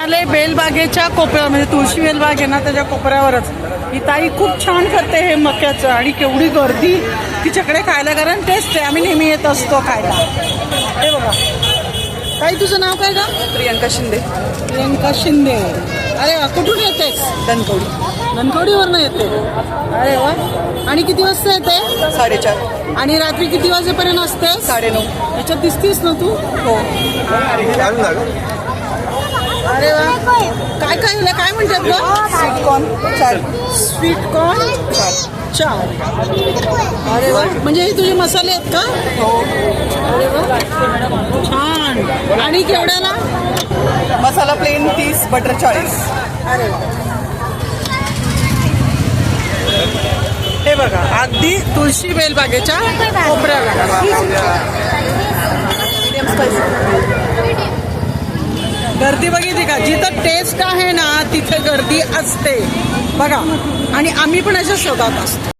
आले बेलबागेच्या कोपऱ्यावर, म्हणजे तुळशी बेलबाग आहे ना त्याच्या कोपऱ्यावरच. ही ताई खूप छान करते हे मक्याचं, आणि केवढी गर्दी तिच्याकडे खायला, कारण टेस्ट आहे, आम्ही नेहमी येत असतो खायला. हे बघा. ताई तुझं नाव काय का? प्रियंका शिंदे. प्रियंका शिंदे. अरे वा, कुठून येतेस? धनकवडी. धनकवडीवरनं येते. अरे वा. आणि किती वाजता येते? 4:30. आणि रात्री किती वाजेपर्यंत असते? 9:30. याच्यात दिसतीस ना तू? हो. अरे वा. काय काय ह्याला काय म्हणतात ग? Sweet corn 4. Sweet corn 4. अरे वा. म्हणजे हे तुझे मसाले आहेत का? हो. अरे वा, छान. आणि केवढ्याला? मसाला प्लेन 30, बटर 40. अरे वा. हे बघा, अगदी तुळशी बेलबागेच्या कोपऱ्याला. Medium spicy. गर्दी बघितली का? जिथं टेस्ट आहे ना तिथे गर्दी असते बघा. आणि आम्ही पण अशा शोधात असतो.